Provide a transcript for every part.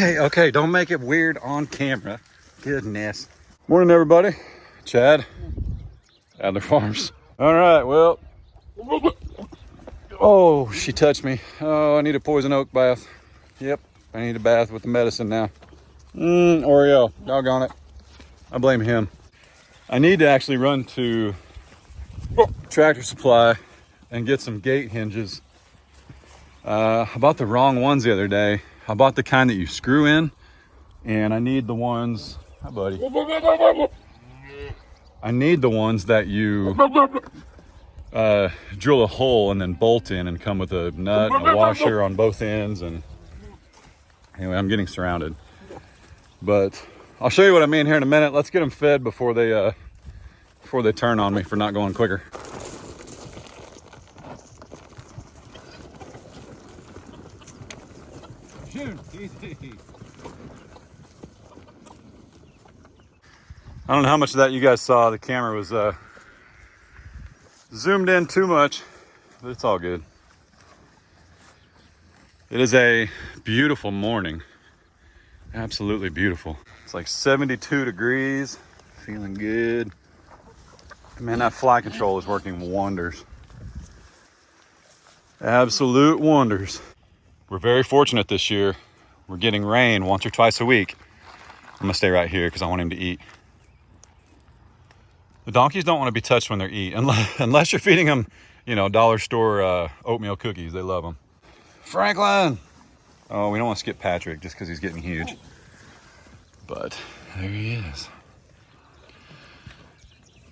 Okay, don't make it weird on camera. Goodness. Morning, everybody. Chad, Adler Farms. All right, well. Oh, she touched me. Oh, I need a poison oak bath. Yep, I need a bath with the medicine now. Oreo, doggone it. I blame him. I need to actually run to Tractor Supply and get some gate hinges. I bought the wrong ones the other day. I bought the kind that you screw in, and I need the ones, hi buddy. I need the ones that you drill a hole and then bolt in and come with a nut and a washer on both ends. And anyway, I'm getting surrounded, but I'll show you what I mean here in a minute. Let's get them fed before they turn on me for not going quicker. Easy. I don't know how much of that you guys saw. The camera was zoomed in too much, but it's all good. It is a beautiful morning. Absolutely beautiful. It's like 72 degrees, feeling good. Man, that fly control is working wonders. Absolute wonders. We're very fortunate this year. We're getting rain once or twice a week. I'm gonna stay right here because I want him to eat. The donkeys don't want to be touched when they're eating, unless you're feeding them, you know, dollar store oatmeal cookies. They love them. Franklin! Oh, we don't want to skip Patrick just because he's getting huge. But there he is.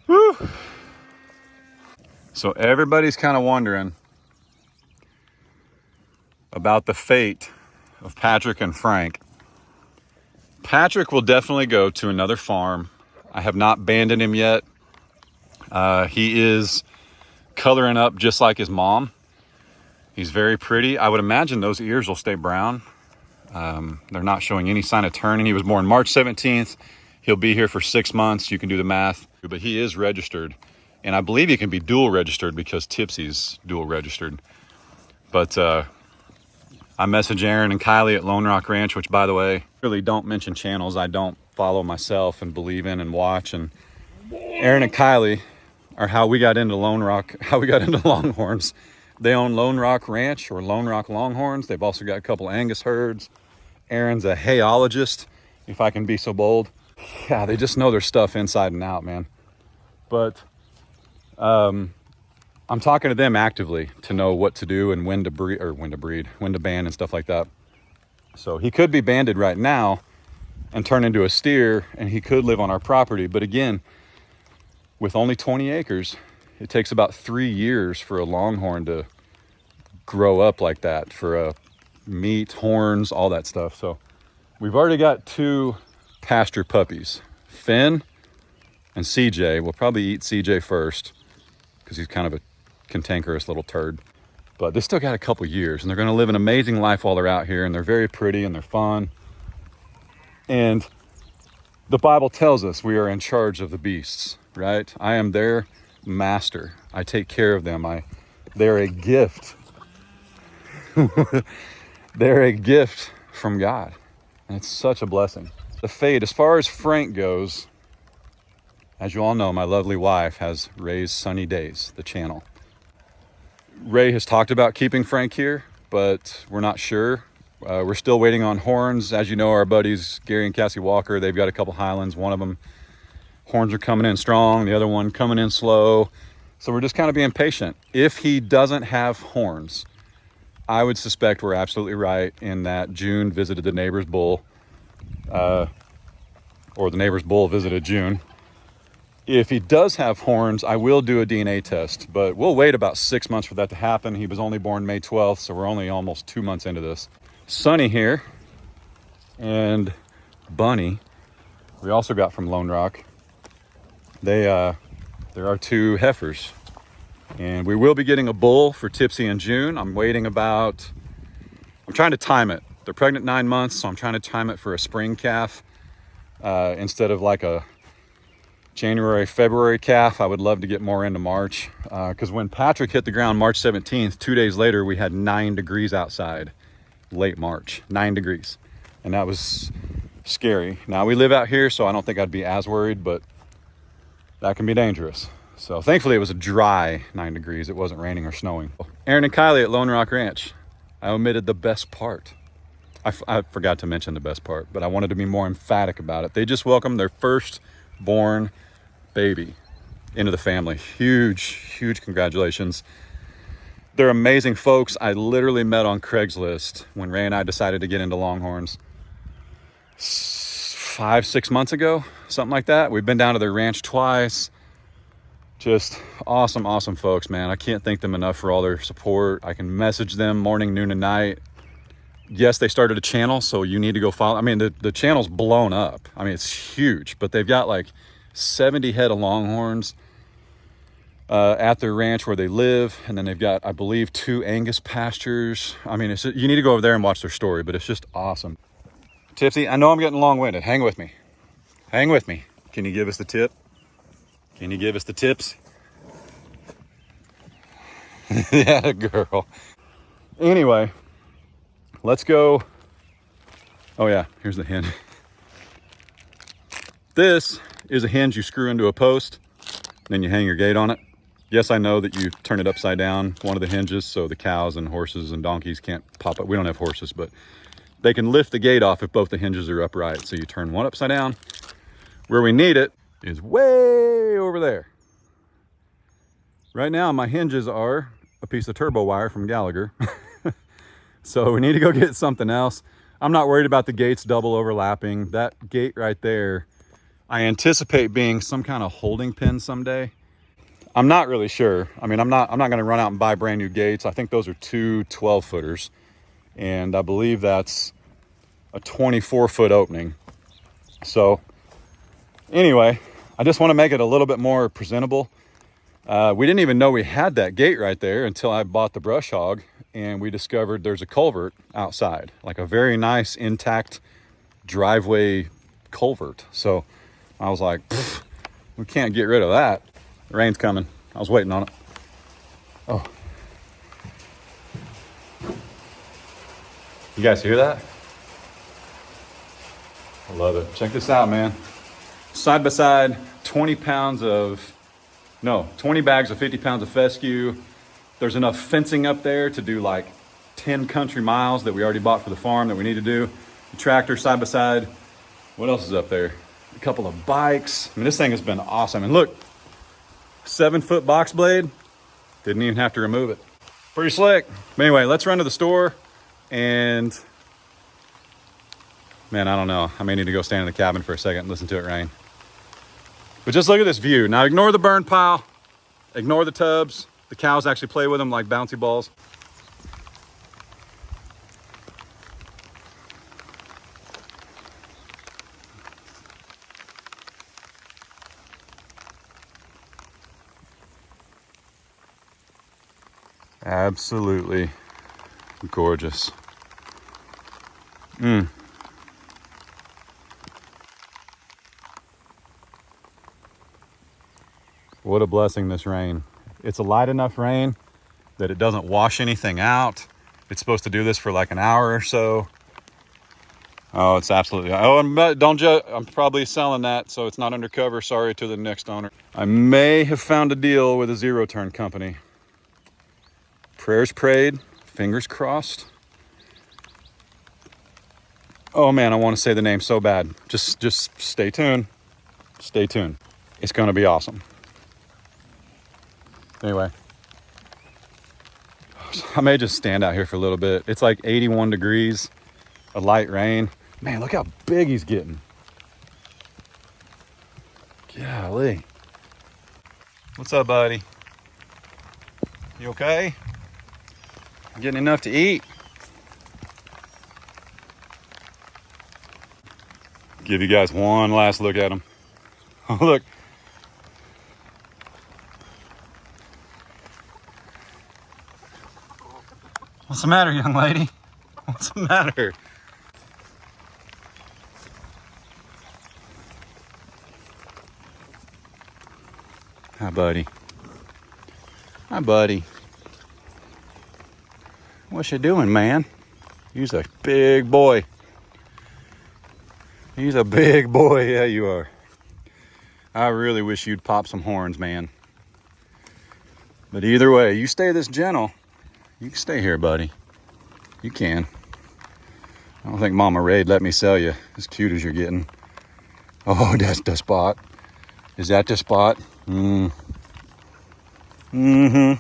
Woo! So everybody's kind of wondering about the fate of Patrick and Frank. Patrick will definitely go to another farm. I have not abandoned him yet. He is coloring up just like his mom. He's very pretty. I would imagine those ears will stay brown. They're not showing any sign of turning. He was born March 17th. He'll be here for 6 months. You can do the math, but he is registered. And I believe he can be dual registered because Tipsy's dual registered. But I message Aaron and Kylie at Lone Rock Ranch, which, by the way, really don't mention channels I don't follow myself and believe in and watch. And Aaron and Kylie are how we got into Longhorns. They own Lone Rock Ranch or Lone Rock Longhorns. They've also got a couple Angus herds. Aaron's a hayologist, if I can be so bold. Yeah, they just know their stuff inside and out, man. But I'm talking to them actively to know what to do and when to ban and stuff like that. So he could be banded right now and turn into a steer, and he could live on our property. But again, with only 20 acres, it takes about 3 years for a longhorn to grow up like that, for meat, horns, all that stuff. So we've already got 2 pasture puppies, Finn and CJ. We'll probably eat CJ first because he's kind of a cantankerous little turd. But they still got a couple years, and they're going to live an amazing life while they're out here, and they're very pretty and they're fun. And the Bible tells us we are in charge of the beasts, right? I am their master. I take care of them. They're a gift. They're a gift from God. And it's such a blessing. The fate, as far as Frank goes, as you all know, my lovely wife has Ray's Sunny Days, the channel. Ray has talked about keeping Frank here, but we're not sure. We're still waiting on horns. As you know, our buddies, Gary and Cassie Walker, they've got a couple Highlands. One of them, horns are coming in strong. The other one coming in slow. So we're just kind of being patient. If he doesn't have horns, I would suspect we're absolutely right in that June visited the neighbor's bull, or the neighbor's bull visited June. If he does have horns, I will do a DNA test, but we'll wait about 6 months for that to happen. He was only born May 12th, so we're only almost 2 months into this. Sunny here and Bunny, we also got from Lone Rock. There are 2 heifers, and we will be getting a bull for Tipsy in June. I'm trying to time it. They're pregnant 9 months, so I'm trying to time it for a spring calf instead of like a January, February calf. I would love to get more into March because when Patrick hit the ground March 17th, 2 days later, we had 9 degrees outside, late March, 9 degrees. and that was scary. Now we live out here, so I don't think I'd be as worried, but that can be dangerous. So thankfully it was a dry 9 degrees. It wasn't raining or snowing. Aaron and Kylie at Lone Rock Ranch. I omitted the best part. I forgot to mention the best part, but I wanted to be more emphatic about it. They just welcomed their first born baby into the family. Huge congratulations. They're amazing folks. I literally met on Craigslist when Ray and I decided to get into Longhorns 5-6 months ago, something like that. We've been down to their ranch twice. Just awesome folks, man. I can't thank them enough for all their support. I can message them morning, noon, and night. Yes, they started a channel, so you need to go follow. I mean, the channel's blown up. I mean, it's huge, but they've got like 70 head of Longhorns at their ranch where they live. And then they've got, I believe, 2 Angus pastures. I mean, you need to go over there and watch their story, but it's just awesome. Tipsy, I know I'm getting long-winded. Hang with me. Hang with me. Can you give us the tip? Can you give us the tips? Yeah, girl. Anyway, let's go. Oh yeah, here's the hinge. This is a hinge you screw into a post, then you hang your gate on it. Yes, I know that you turn it upside down, one of the hinges, so the cows and horses and donkeys can't pop up. We don't have horses, but they can lift the gate off if both the hinges are upright. So you turn one upside down. Where we need it is way over there. Right now, my hinges are a piece of turbo wire from Gallagher. So we need to go get something else. I'm not worried about the gates double overlapping. That gate right there, I anticipate being some kind of holding pin someday. I'm not really sure. I mean, I'm not going to run out and buy brand new gates. I think those are 2 12-footers. And I believe that's a 24-foot opening. So anyway, I just want to make it a little bit more presentable. We didn't even know we had that gate right there until I bought the brush hog, and we discovered there's a culvert outside, like a very nice intact driveway culvert. So I was like, we can't get rid of that. The rain's coming. I was waiting on it. Oh. You guys hear that? I love it. Check this out, man. Side by side, 20 bags of 50 pounds of fescue. There's enough fencing up there to do like 10 country miles that we already bought for the farm that we need to do. The tractor side by side. What else is up there? A couple of bikes. I mean, this thing has been awesome. And look, 7-foot box blade. Didn't even have to remove it. Pretty slick. But anyway, let's run to the store and man, I don't know. I may need to go stand in the cabin for a second and listen to it rain. But just look at this view. Now ignore the burn pile, ignore the tubs. The cows actually play with them like bouncy balls. Absolutely gorgeous. What a blessing, this rain. It's a light enough rain that it doesn't wash anything out. It's supposed to do this for like an hour or so. Oh, it's absolutely, oh, and don't judge, I'm probably selling that, so it's not undercover. Sorry to the next owner. I may have found a deal with a zero-turn company. Prayers prayed, fingers crossed. Oh man, I want to say the name so bad. Just stay tuned. Stay tuned. It's going to be awesome. Anyway, I may just stand out here for a little bit. It's like 81 degrees, a light rain. Man, look how big he's getting. Golly. What's up, buddy? You okay? Getting enough to eat? Give you guys one last look at him. Oh, look. What's the matter, young lady? What's the matter? Hi, buddy. Hi, buddy. What you doing, man? He's a big boy. He's a big boy. Yeah, you are. I really wish you'd pop some horns, man. But either way, you stay this gentle. You can stay here, buddy. You can. I don't think Mama Ray'd let me sell you as cute as you're getting. Oh, that's the spot. Is that the spot? I'm gonna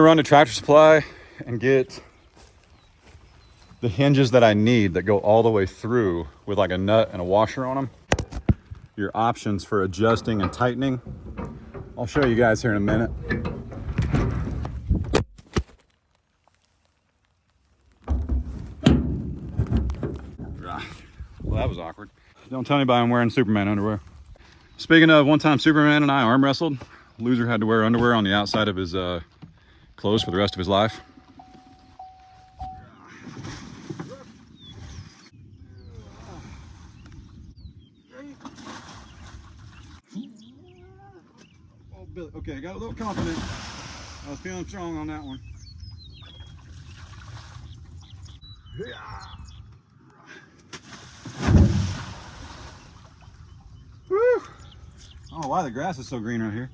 run to Tractor Supply and get the hinges that I need that go all the way through with like a nut and a washer on them. Your options for adjusting and tightening. I'll show you guys here in a minute. Well, that was awkward. Don't tell anybody I'm wearing Superman underwear. Speaking of, one time Superman and I arm wrestled. Loser had to wear underwear on the outside of his clothes for the rest of his life. Oh, Billy. Okay, I got a little confident. I was feeling strong on that one. Woo! I don't know why the grass is so green right here.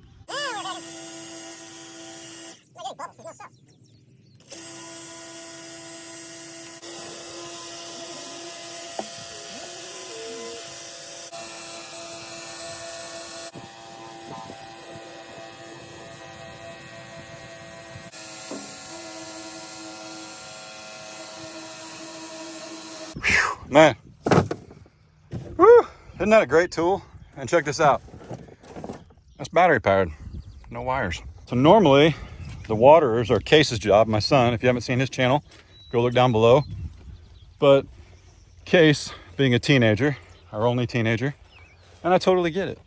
Man, woo, isn't that a great tool? And check this out. That's battery powered, no wires. So normally the waterers are Case's job, my son. If you haven't seen his channel, go look down below. But Case, being a teenager, our only teenager, and I totally get it.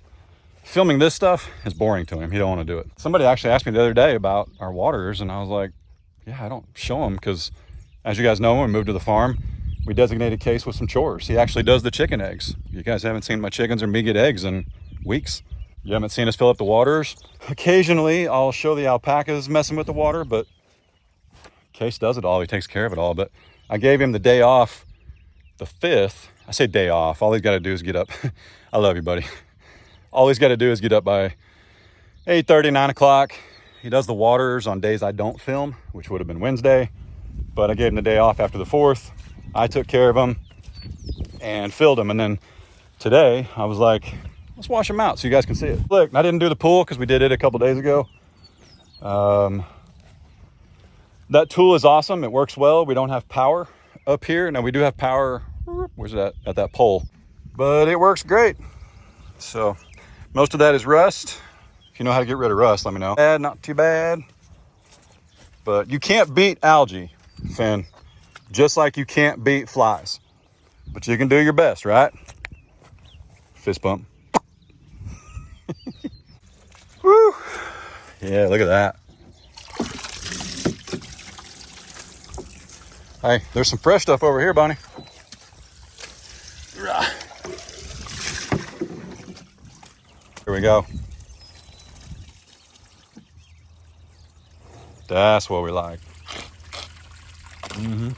Filming this stuff is boring to him. He don't want to do it. Somebody actually asked me the other day about our waterers, and I was like, yeah, I don't show them because, as you guys know, when we moved to the farm, we designated Case with some chores. He actually does the chicken eggs. You guys haven't seen my chickens or me get eggs in weeks. You haven't seen us fill up the waters. Occasionally, I'll show the alpacas messing with the water, but Case does it all. He takes care of it all. But I gave him the day off, the 5th. I say day off. All he's got to do is get up. I love you, buddy. All he's got to do is get up by 8:30, 9 o'clock. He does the waters on days I don't film, which would have been Wednesday. But I gave him the day off after the 4th. I took care of them and filled them. And then today I was like, let's wash them out so you guys can see it. Look, I didn't do the pool because we did it a couple days ago. That tool is awesome. It works well. We don't have power up here. Now we do have power. Where's that? At that pole. But it works great. So most of that is rust. If you know how to get rid of rust, let me know. Bad, not too bad. But you can't beat algae, Finn. Just like you can't beat flies. But you can do your best, right? Fist bump. Woo! Yeah, look at that. Hey, there's some fresh stuff over here, Bonnie. Here we go. That's what we like.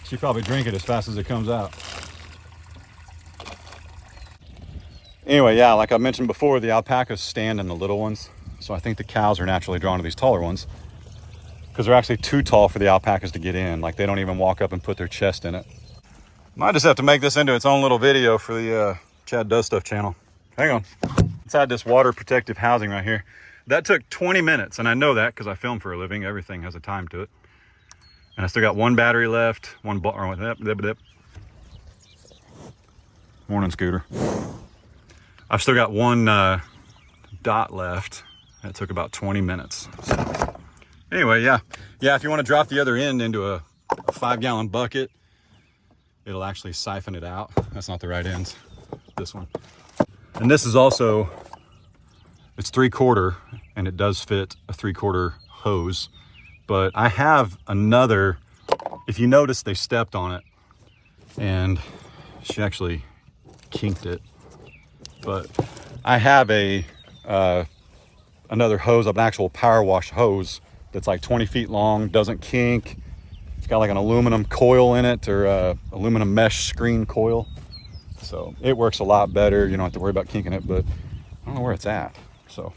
She probably drink it as fast as it comes out. Anyway, yeah, like I mentioned before, the alpacas stand in the little ones. So I think the cows are naturally drawn to these taller ones because they're actually too tall for the alpacas to get in. Like they don't even walk up and put their chest in it. Might just have to make this into its own little video for the Chad Does Stuff channel. Hang on. Inside this water protective housing right here. That took 20 minutes, and I know that because I film for a living. Everything has a time to it. And I still got one battery left, one Morning, Scooter. I've still got one dot left. That took about 20 minutes. So, anyway, yeah. If you want to drop the other end into a 5-gallon bucket, it'll actually siphon it out. That's not the right ends. This one. And this is also, it's 3/4, and it does fit a 3/4 hose. But I have another, if you notice, they stepped on it and she actually kinked it. But I have another hose, an actual power wash hose that's like 20 feet long, doesn't kink. It's got like an aluminum coil in it, or aluminum mesh screen coil. So it works a lot better. You don't have to worry about kinking it, but I don't know where it's at. So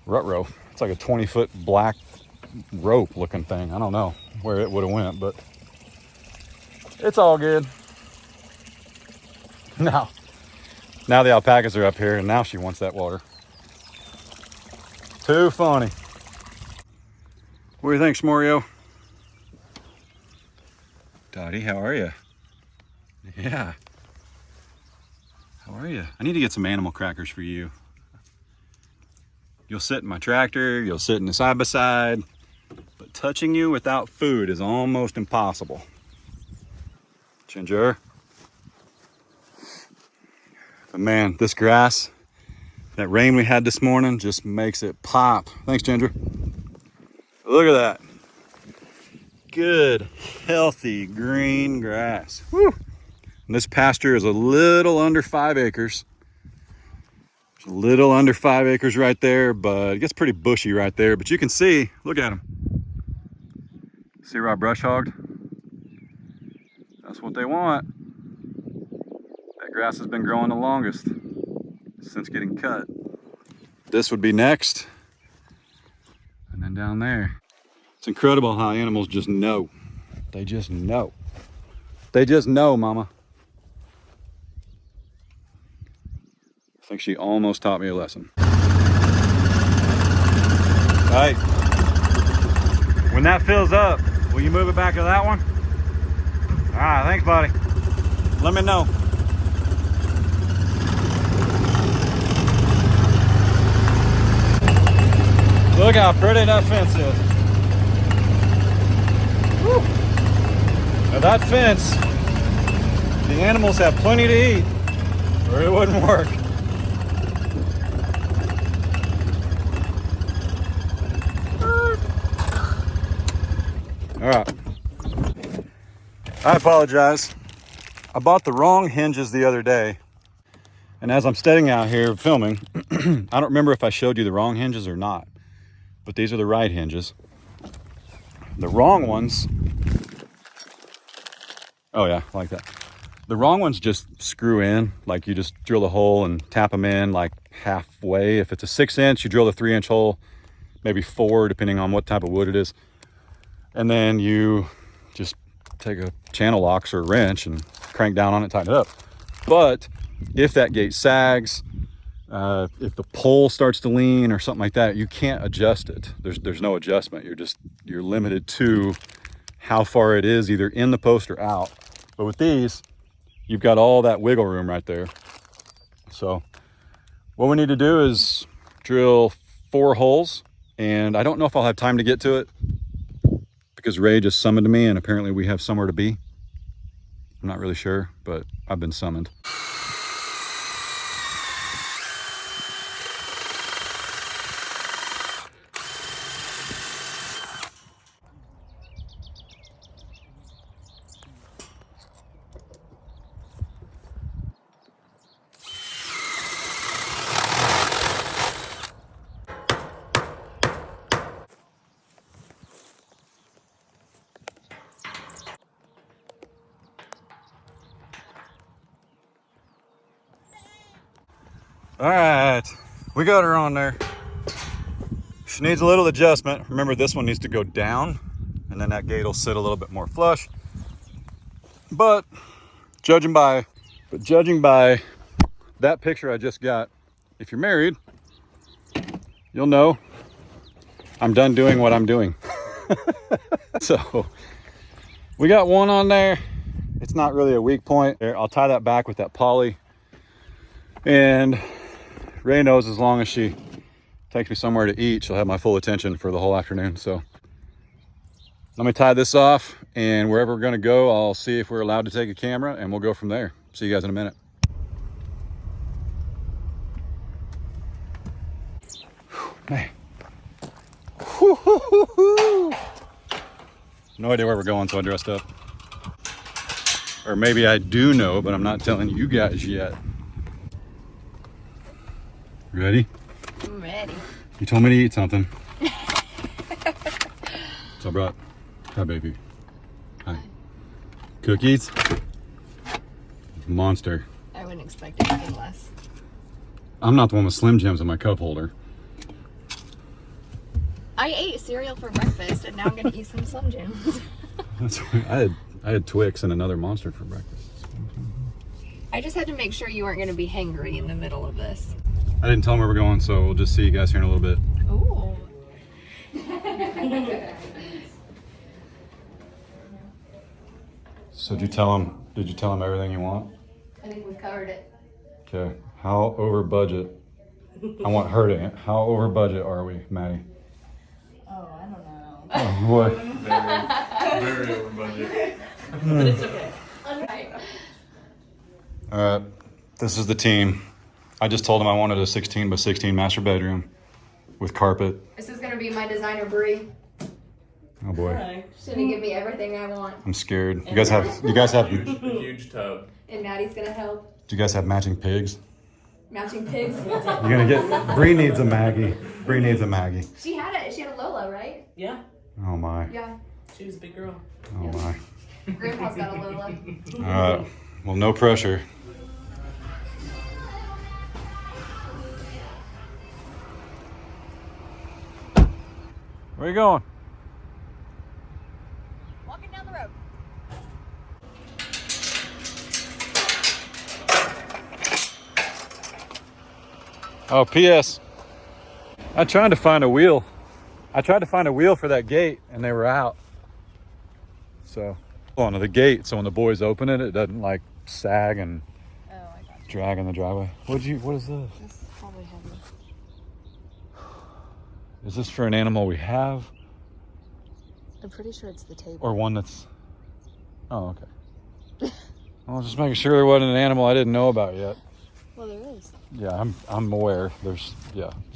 rut row. It's like a 20-foot black rope looking thing. I don't know where it would have went, but it's all good. Now the alpacas are up here, and now she wants that water. Too funny. What do you think, Smorio? Dottie, how are you? Yeah. How are you? I need to get some animal crackers for you. You'll sit in my tractor, you'll sit in the side-by-side, but touching you without food is almost impossible. Ginger. But man, this grass, that rain we had this morning just makes it pop. Thanks, Ginger. Look at that. Good, healthy green grass. Woo! And this pasture is a little under 5 acres. It's a little under 5 acres right there, but it gets pretty bushy right there. But you can see, look at them. See where I brush hogged? That's what they want. That grass has been growing the longest since getting cut. This would be next. And then down there. It's incredible how animals just know. They just know. They just know, mama. I think she almost taught me a lesson. All right. When that fills up, will you move it back to that one? All right, thanks, buddy. Let me know. Look how pretty that fence is. Woo. Now that fence, the animals have plenty to eat, or it wouldn't work. All right. I apologize. I bought the wrong hinges the other day, and as I'm standing out here filming, I don't remember if I showed you the wrong hinges or not, but these are the right hinges. The wrong ones, oh yeah, like that. The wrong ones just screw in, like you just drill a hole and tap them in like halfway. If it's a 6-inch, you drill a 3-inch hole, maybe 4, depending on what type of wood it is. And then you just take a channel locks or a wrench and crank down on it, tighten it up. But if that gate sags, if the pole starts to lean or something like that, you can't adjust it. There's no adjustment. You're limited to how far it is either in the post or out. But with these, you've got all that wiggle room right there. So what we need to do is drill 4 holes, and I don't know if I'll have time to get to it because Ray just summoned me, and apparently we have somewhere to be. I'm not really sure, but I've been summoned. All right, we got her on there. She needs a little adjustment. Remember, this one needs to go down, and then that gate will sit a little bit more flush. But judging by that picture I just got, if you're married, you'll know I'm done doing what I'm doing. So we got one on there. It's not really a weak point. I'll tie that back with that poly, and Ray knows as long as she takes me somewhere to eat, she'll have my full attention for the whole afternoon. So let me tie this off, and wherever we're gonna go, I'll see if we're allowed to take a camera, and we'll go from there. See you guys in a minute. Man. No idea where we're going, so I dressed up. Or maybe I do know, but I'm not telling you guys yet. Ready? I'm ready. You told me to eat something. So I brought, hi baby. Hi. Cookies. Monster. wouldn't expect anything less. I'm not the one with Slim Jims in my cup holder. I ate cereal for breakfast, and now I'm gonna eat some Slim Jims. That's right. I had Twix and another Monster for breakfast. I just had to make sure you weren't gonna be hangry in the middle of this. I didn't tell them where we're going, so we'll just see you guys here in a little bit. Ooh. So did you tell them everything you want? I think we've covered it. Okay. How over budget? I want her to. How over budget are we, Maddie? Oh, I don't know. Oh boy. Very over budget. But it's okay. All right. This is the team. I just told them I wanted a 16 by 16 master bedroom with carpet. This is gonna be my designer Brie. Oh boy. Hi. She's gonna give me everything I want. I'm scared. You guys have. A huge tub. And Maddie's gonna help. Do you guys have matching pigs? Matching pigs. You're gonna get. Bree needs a Maggie. Bree needs a Maggie. She had a Lola, right? Yeah. Oh my. Yeah. She was a big girl. Oh my. Grandpa's got a Lola. All right. Well, no pressure. Where you going? Walking down the road. Oh, P.S. I tried to find a wheel. I tried to find a wheel for that gate, and they were out. So, onto the gate, so when the boys open it, it doesn't like sag and drag in the driveway. What is this? This is probably heavy. Is this for an animal we have, I'm pretty sure it's the table. or one that's? Oh, okay. Well, just making sure there wasn't an animal I didn't know about yet. Well, there is. Yeah, I'm aware. There's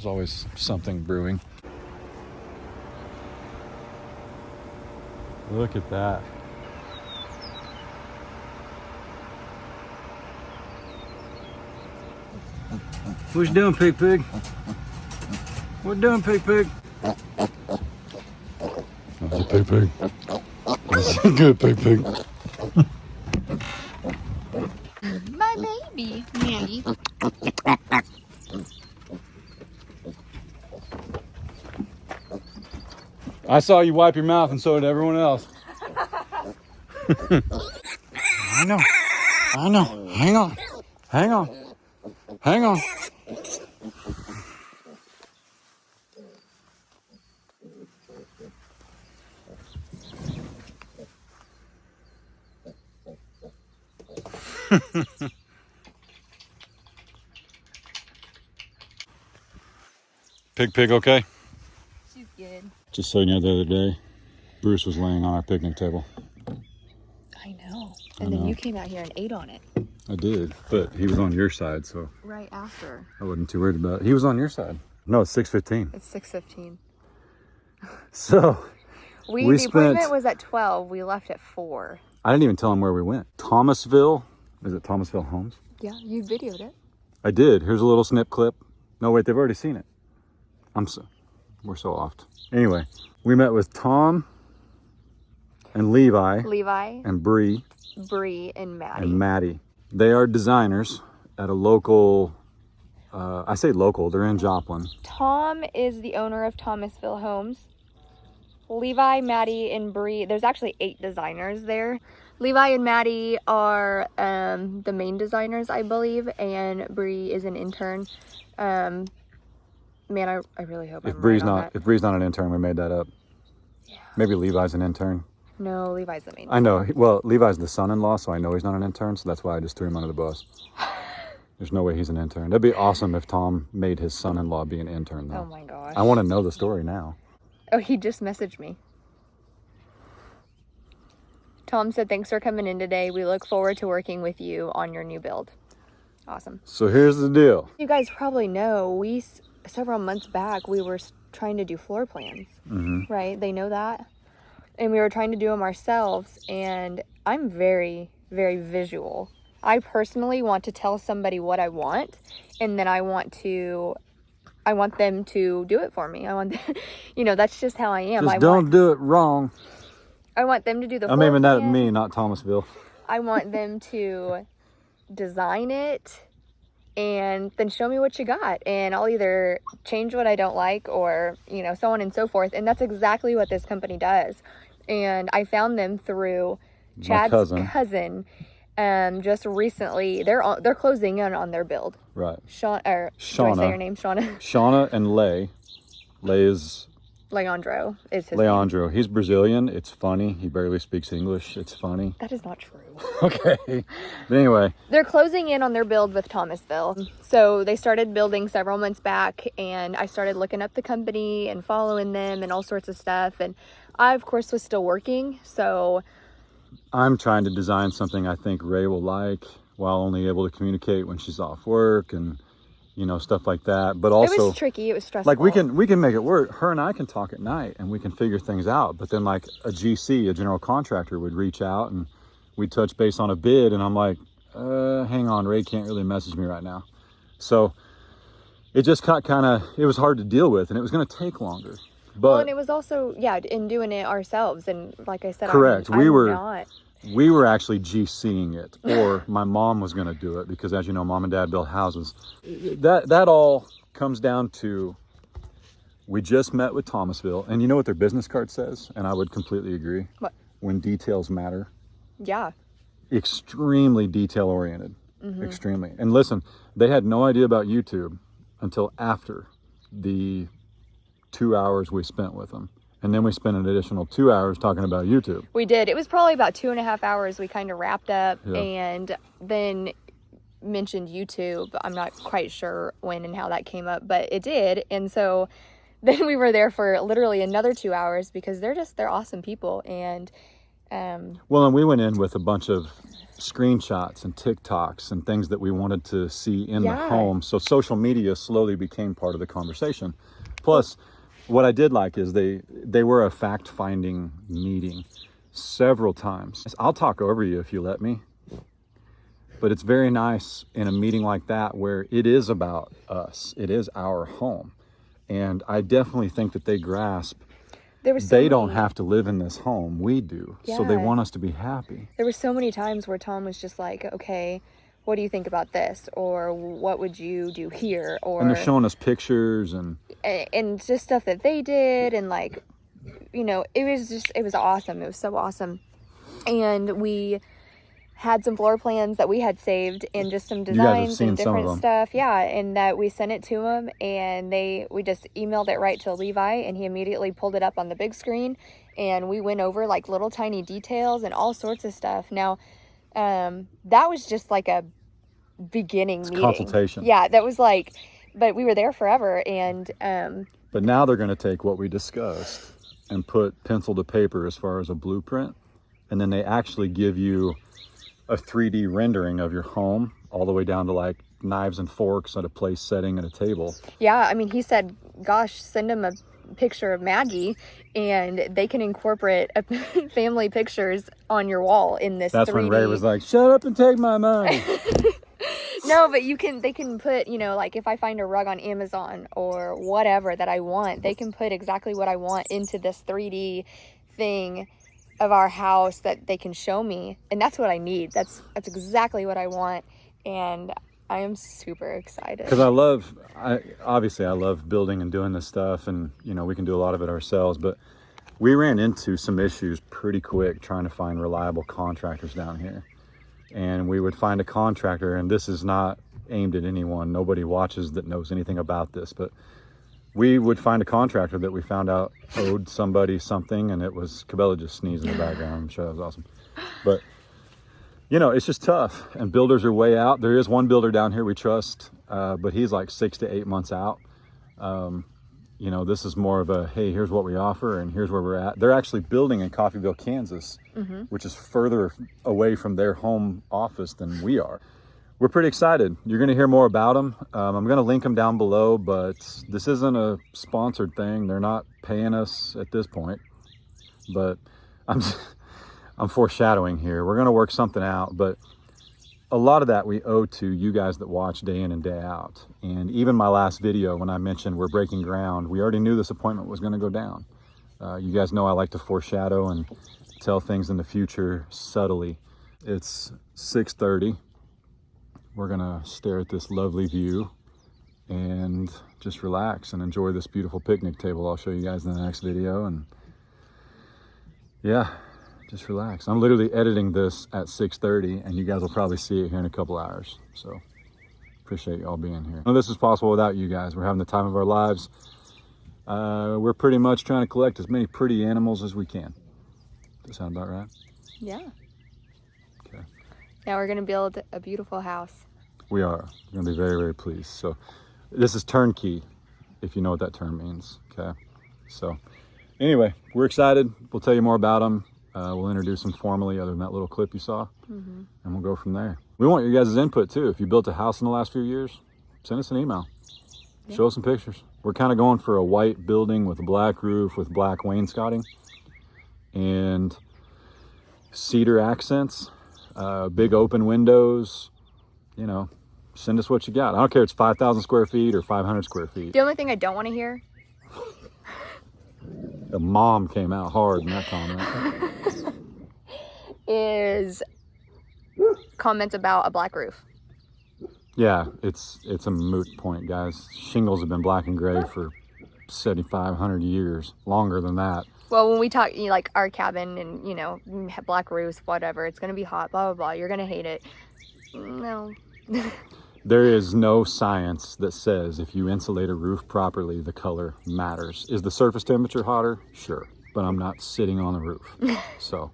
always something brewing. Look at that. What you doing, Pig Pig? What you doing, Pig Pig? That's a Pig Pig. That's a good Pig Pig. My baby, Mandy. I saw you wipe your mouth, and so did everyone else. I know. Hang on. Pig, okay? She's good. Just so you know, the other day, Bruce was laying on our picnic table. I know. And then you came out here and ate on it. I did, but he was on your side, so Right after. I wasn't too worried about it. He was on your side. No, it's 6:15. It's 6:15. So The appointment was at 12. We left at 4. I didn't even tell him where we went. Thomasville. Is it Thomasville Homes? Yeah, you videoed it. I did. Here's a little snip clip. No, wait, they've already seen it. We're so off. Anyway, we met with Tom and Levi and Bree and Maddie. They are designers at a local, I say local, they're in Joplin. Tom is the owner of Thomasville Homes. Levi, Maddie, and Bree, there's actually 8 designers there. Levi and Maddie are the main designers, I believe, and Bree is an intern. Man, I really hope If Bree's not an intern, we made that up. Yeah. Maybe Levi's an intern. No, Levi's the main. I know. Well, Levi's the son-in-law, so I know he's not an intern. So that's why I just threw him under the bus. There's no way he's an intern. That'd be awesome if Tom made his son-in-law be an intern, though. Oh my gosh. I want to know the story now. Oh, he just messaged me. Tom said, "Thanks for coming in today. We look forward to working with you on your new build." Awesome. So here's the deal. You guys probably know several months back we were trying to do floor plans, right? They know that, and we were trying to do them ourselves. And I'm very, very visual. I personally want to tell somebody what I want, and then I want them to do it for me. I want, that's just how I am. Just don't do it wrong. I want them to do the. I'm aiming that at me, not Thomasville. I want them to design it and then show me what you got, and I'll either change what I don't like or, you know, so on and so forth. And that's exactly what this company does. And I found them through Chad's cousin. Just recently. They're closing in on their build. Right. Shauna. Do I say your name, Shauna? Shauna and Lay. Lay is... Leandro is his Leandro. Name. He's Brazilian. It's funny. He barely speaks English. It's funny. That is not true. Okay. But anyway. They're closing in on their build with Thomasville. So they started building several months back, and I started looking up the company and following them and all sorts of stuff. And I, of course, was still working. So I'm trying to design something I think Ray will like while only able to communicate when she's off work and, you know, stuff like that. But also, it was tricky. It was stressful. Like we can make it work. Her and I can talk at night and we can figure things out. But then like a GC, a general contractor, would reach out and we'd touch base on a bid. And I'm like, hang on, Ray can't really message me right now. So it just got it was hard to deal with, and it was going to take longer. But well, and it was also, in doing it ourselves. And like I said, correct. We were actually GCing it, or my mom was going to do it, because as you know, Mom and Dad build houses. That all comes down to, we just met with Thomasville, and you know what their business card says? And I would completely agree. What? When details matter. Yeah. Extremely detail oriented. Mm-hmm. Extremely. And listen, they had no idea about YouTube until after the 2 hours we spent with them. And then we spent an additional 2 hours talking about YouTube. We did. It was probably about 2.5 hours we kind of wrapped up, and then mentioned YouTube. I'm not quite sure when and how that came up, but it did. And so then we were there for literally another 2 hours, because they're awesome people. And well, and we went in with a bunch of screenshots and TikToks and things that we wanted to see in the home. So social media slowly became part of the conversation. Plus, what I did like is they were a fact-finding meeting several times. I'll talk over you if you let me. But it's very nice in a meeting like that where it is about us. It is our home. And I definitely think that they grasp they don't have to live in this home. We do. Yeah. So they want us to be happy. There were so many times where Tom was just like, okay, what do you think about this? Or what would you do here? And they're showing us pictures and just stuff that they did. And like, you know, it was awesome. It was so awesome. And we had some floor plans that we had saved and just some designs and different stuff. Yeah. And that we sent it to them, and we just emailed it right to Levi, and he immediately pulled it up on the big screen, and we went over like little tiny details and all sorts of stuff. Now, that was just like a beginning meeting. Consultation. Yeah. That was like, but we were there forever. And, but now they're going to take what we discussed and put pencil to paper as far as a blueprint. And then they actually give you a 3D rendering of your home, all the way down to like knives and forks at a place setting at a table. Yeah, I mean, he said, gosh, send him a picture of Maggie, and they can incorporate family pictures on your wall in this 3D. That's when Ray was like, shut up and take my money. No, but they can put, you know, like if I find a rug on Amazon or whatever that I want, they can put exactly what I want into this 3D thing of our house that they can show me, and that's what I need. That's exactly what I want, and I am super excited. Because I love building and doing this stuff, and you know, we can do a lot of it ourselves, but we ran into some issues pretty quick trying to find reliable contractors down here. And we would find a contractor, and this is not aimed at anyone, nobody watches that knows anything about this, but we would find a contractor that we found out owed somebody something, and it was Cabela just sneezed in the background. I'm sure that was awesome. But, you know, it's just tough, and builders are way out. There is one builder down here we trust, but he's like 6 to 8 months out. You know, this is more of a, hey, here's what we offer, and here's where we're at. They're actually building in Coffeyville, Kansas, which is further away from their home office than we are. We're pretty excited. You're going to hear more about them. I'm going to link them down below, but this isn't a sponsored thing. They're not paying us at this point, but I'm foreshadowing here. We're going to work something out, but a lot of that we owe to you guys that watch day in and day out. And even my last video, when I mentioned we're breaking ground, we already knew this appointment was going to go down. You guys know I like to foreshadow and tell things in the future subtly. It's 6:30. we're gonna stare at this lovely view and just relax and enjoy this beautiful picnic table I'll show you guys in the next video. And yeah, just relax. I'm literally editing this at 6:30 and you guys will probably see it here in a couple hours. So appreciate y'all being here. None of this is possible without you guys. We're having the time of our lives. We're pretty much trying to collect as many pretty animals as we can. Does that sound about right? Yeah. Okay. Now we're gonna build a beautiful house. We are. We're gonna be very, very pleased. So this is turnkey, if you know what that term means. Okay. So anyway, we're excited. We'll tell you more about them. We'll introduce them formally, other than that little clip you saw, and we'll go from there. We want your guys' input too. If you built a house in the last few years, send us an email. Yeah. Show us some pictures. We're kind of going for a white building with a black roof with black wainscoting and cedar accents, big open windows. You know, send us what you got. I don't care if it's 5,000 square feet or 500 square feet. The only thing I don't want to hear. The mom came out hard in that comment. Is comments about a black roof. Yeah, it's a moot point, guys. Shingles have been black and gray for 7,500 years, longer than that. Well, when we talk, like our cabin and, black roofs, whatever, it's going to be hot, blah, blah, blah. You're going to hate it. No. There is no science that says if you insulate a roof properly, the color matters. Is the surface temperature hotter? Sure. But I'm not sitting on the roof. So,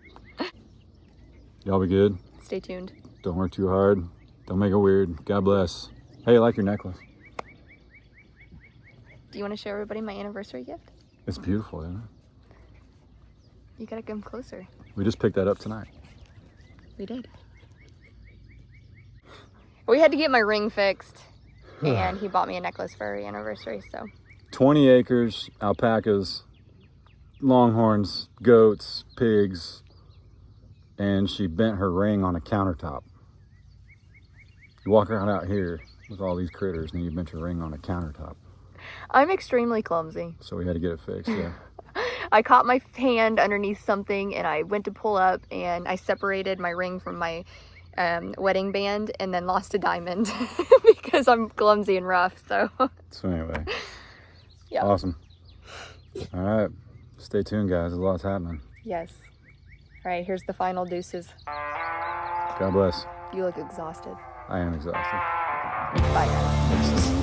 y'all be good. Stay tuned. Don't work too hard. Don't make it weird. God bless. Hey, I like your necklace. Do you want to show everybody my anniversary gift? It's beautiful, isn't it? You gotta come closer. We just picked that up tonight. We did. We had to get my ring fixed, and he bought me a necklace for our anniversary, so. 20 acres, alpacas, longhorns, goats, pigs, and she bent her ring on a countertop. You walk around out here with all these critters and you bent your ring on a countertop. I'm extremely clumsy. So we had to get it fixed, yeah. I caught my hand underneath something and I went to pull up and I separated my ring from my wedding band and then lost a diamond because I'm clumsy and rough, so. So anyway, yeah. Awesome. All right, stay tuned, guys. There's lots happening. Yes. All right, here's the final deuces. God bless. You look exhausted. I am exhausted. Bye, guys.